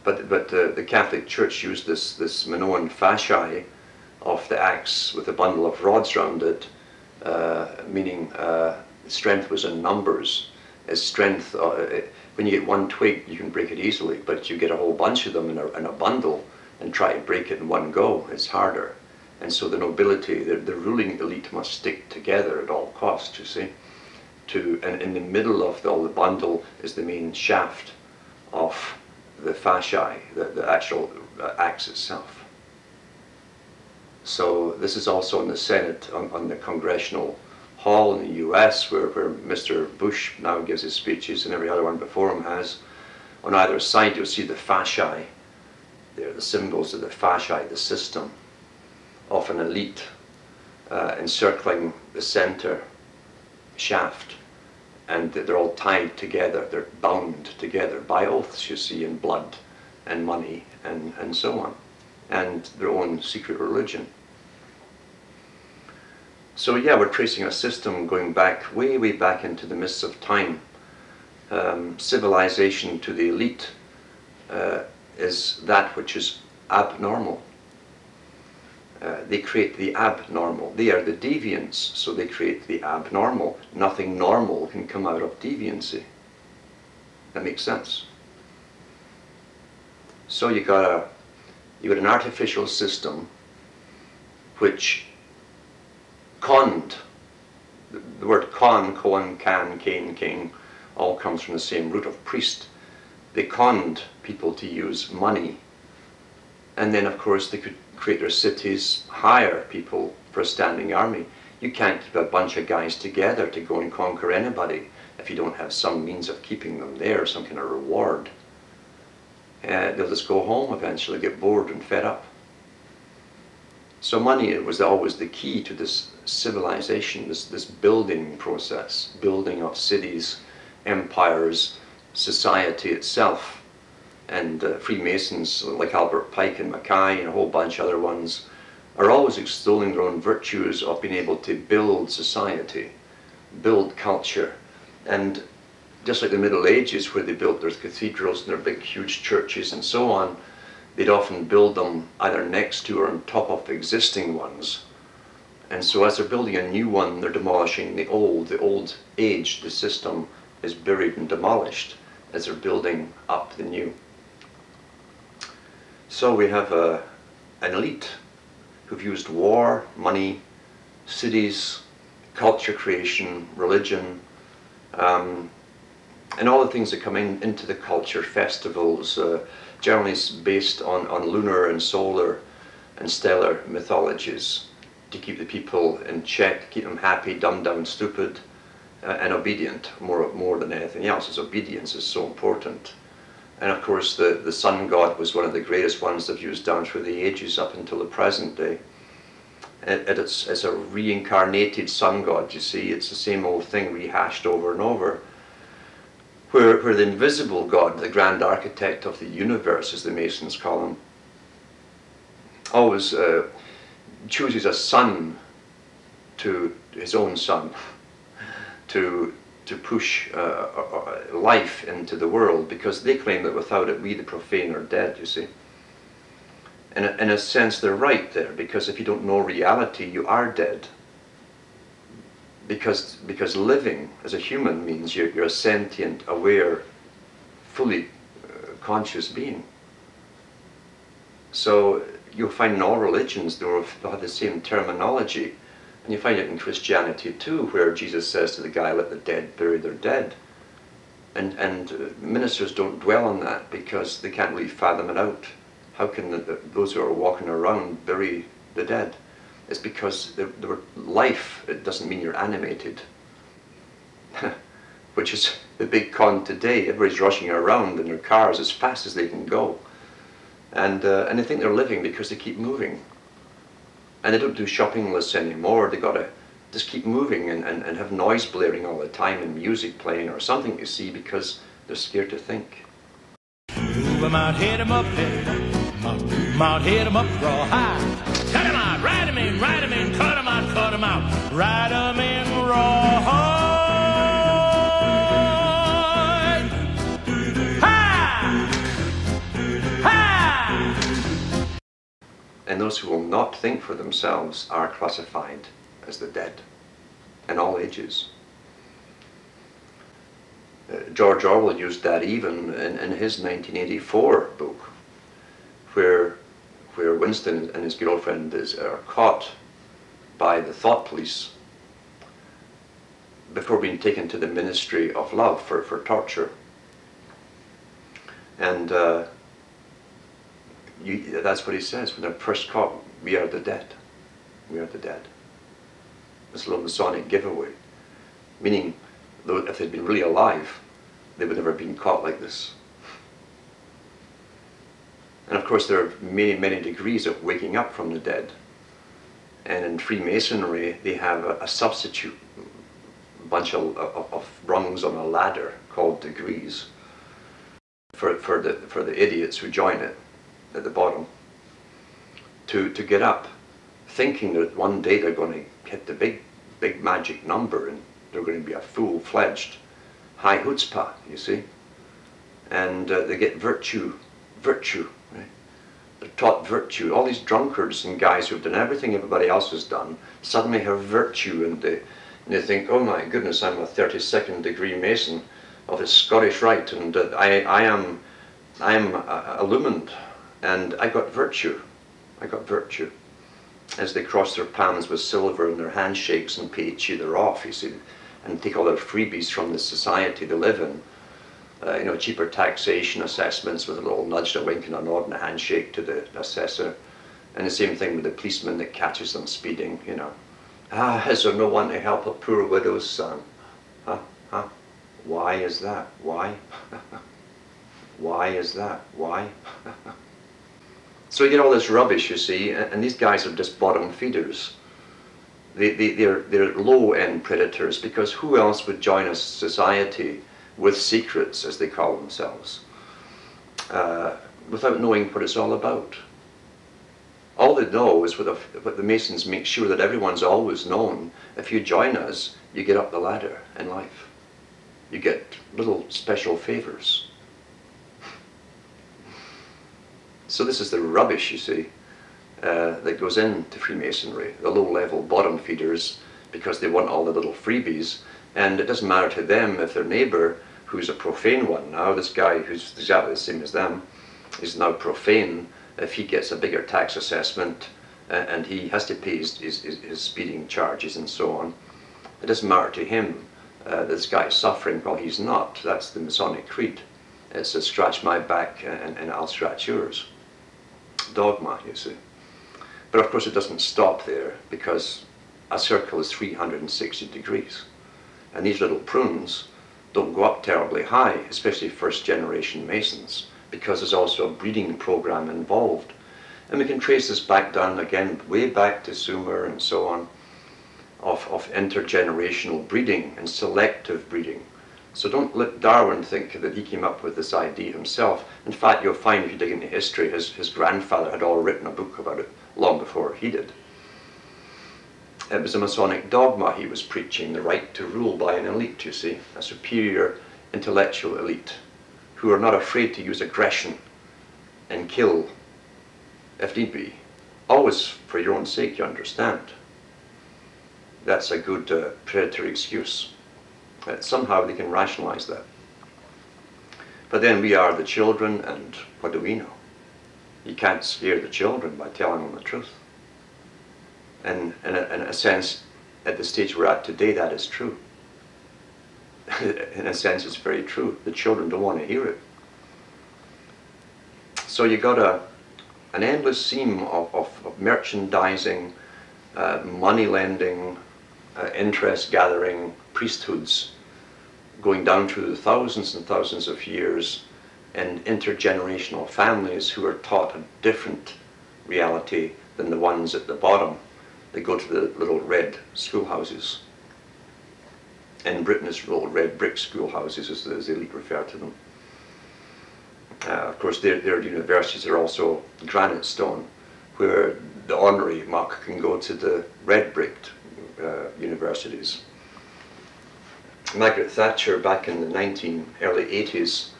But the Catholic Church used this Minoan fasciae of the axe with a bundle of rods round it, meaning strength was in numbers. As strength, when you get one twig, you can break it easily, but you get a whole bunch of them in a bundle and try to break it in one go, it's harder. And so the nobility, the ruling elite must stick together at all costs, you see. And in the middle of the bundle is the main shaft of the fasciae, the actual axe itself. So this is also in the Senate, on the Congressional Hall in the US, where Mr. Bush now gives his speeches, and every other one before him has. On either side you'll see the fasciae. They're the symbols of the fasciae, the system of an elite encircling the center shaft. And they're all tied together, they're bound together by oaths, you see, in blood and money and so on, and their own secret religion. So yeah, we're tracing a system going back, way, way back into the mists of time. Civilization to the elite is that which is abnormal. They create the abnormal. They are the deviants, so they create the abnormal. Nothing normal can come out of deviancy. That makes sense. So you got an artificial system which conned. The word con, koan, can, kane, king, all comes from the same root of priest. They conned people to use money, and then of course they could create their cities, hire people for a standing army. You can't keep a bunch of guys together to go and conquer anybody if you don't have some means of keeping them there, some kind of reward. They'll just go home eventually, get bored and fed up. So money was always the key to this civilization, this building process, building of cities, empires, society itself. And Freemasons like Albert Pike and Mackay and a whole bunch of other ones are always extolling their own virtues of being able to build society, build culture. And just like the Middle Ages, where they built their cathedrals and their big huge churches and so on, they'd often build them either next to or on top of existing ones. And so as they're building a new one, they're demolishing the old age. The system is buried and demolished as they're building up the new. So we have an elite who've used war, money, cities, culture creation, religion, and all the things that come into the culture, festivals, generally based on lunar and solar and stellar mythologies, to keep the people in check, keep them happy, dumbed down, stupid, and obedient, more than anything else, as obedience is so important. And of course the sun god was one of the greatest ones they've used down through the ages up until the present day. It's a reincarnated sun god, you see. It's the same old thing rehashed over and over. Where the invisible god, the grand architect of the universe, as the Masons call him, always chooses a son to his own son to push life into the world, because they claim that without it we the profane are dead, you see. And in a sense they're right there, because if you don't know reality you are dead. Because living as a human means you're a sentient, aware, fully conscious being. So you'll find in all religions they'll have the same terminology. And you find it in Christianity too, where Jesus says to the guy, let the dead bury their dead. And ministers don't dwell on that because they can't really fathom it out. How can those who are walking around bury the dead? It's because life, it doesn't mean you're animated. Which is the big con today. Everybody's rushing around in their cars as fast as they can go. And they think they're living because they keep moving. And they don't do shopping lists anymore. They got to just keep moving and have noise blaring all the time and music playing or something, you see, because they're scared to think. Move 'em out, hit 'em up, hit 'em out, hit 'em up, raw high. Cut 'em out, ride 'em in, cut 'em out, ride 'em in, raw high. Hi! those who will not think for themselves are classified as the dead in all ages. George Orwell used that even in his 1984 book, where Winston and his girlfriend are caught by the thought police before being taken to the Ministry of Love for torture. And that's what he says when they're first caught: we are the dead. We are the dead. This little Masonic giveaway. Meaning, though if they'd been really alive, they would never have been caught like this. And of course, there are many, many degrees of waking up from the dead. And in Freemasonry, they have a substitute bunch of rungs on a ladder called degrees for the idiots who join it at the bottom to get up, thinking that one day they're going to hit the big magic number and they're going to be a full-fledged high chutzpah, you see. And they get virtue, right? They're taught virtue. All these drunkards and guys who've done everything everybody else has done suddenly have virtue, and they think, oh my goodness, I'm a 32nd degree Mason of the Scottish Rite, and I am illumined, and I got virtue. I got virtue. As they cross their palms with silver in their handshakes and pay each other off, you see, and take all their freebies from the society they live in. You know, cheaper taxation assessments with a little nudge, a wink and a nod and a handshake to the assessor. And the same thing with the policeman that catches them speeding, you know. Is there no one to help a poor widow's son? Huh? Why is that? Why? Why is that? Why? So you get all this rubbish, you see, and these guys are just bottom feeders. They're low-end predators, because who else would join a society with secrets, as they call themselves, without knowing what it's all about? All they know is what the Masons make sure that everyone's always known. If you join us, you get up the ladder in life. You get little special favors. So this is the rubbish, you see, that goes into Freemasonry, the low-level bottom feeders, because they want all the little freebies, and it doesn't matter to them if their neighbour, who's a profane one now, this guy who's exactly the same as them, is now profane. If he gets a bigger tax assessment and he has to pay his speeding charges and so on, it doesn't matter to him that this guy is suffering. Well, he's not. That's the Masonic creed. It's a scratch my back and I'll scratch yours. Dogma, you see. But of course it doesn't stop there, because a circle is 360 degrees. And these little prunes don't go up terribly high, especially first generation Masons, because there's also a breeding program involved. And we can trace this back down again, way back to Sumer and so on, of intergenerational breeding and selective breeding. So don't let Darwin think that he came up with this idea himself. In fact, you'll find if you dig into history, his grandfather had all written a book about it long before he did. It was a Masonic dogma he was preaching, the right to rule by an elite, you see, a superior intellectual elite, who are not afraid to use aggression and kill, if need be. Always for your own sake, you understand. That's a good predatory excuse. Somehow they can rationalize that. But then we are the children, and what do we know? You can't scare the children by telling them the truth. And in a sense, at the stage we're at today, that is true. In a sense, it's very true. The children don't want to hear it. So you got an endless seam of merchandising, money lending, interest gathering, priesthoods going down through the thousands and thousands of years, and intergenerational families who are taught a different reality than the ones at the bottom. They go to the little red schoolhouses. In Britain, it's little red brick schoolhouses, as the elite refer to them. Of course, their universities are also granite stone, where the honorary muck can go to the red bricked universities. Margaret Thatcher, back in the early 80s,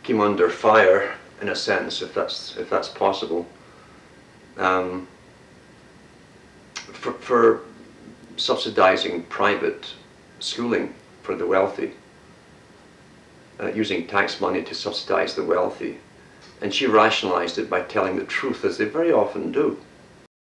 came under fire, in a sense, if that's possible, for subsidizing private schooling for the wealthy, using tax money to subsidize the wealthy. And she rationalized it by telling the truth, as they very often do.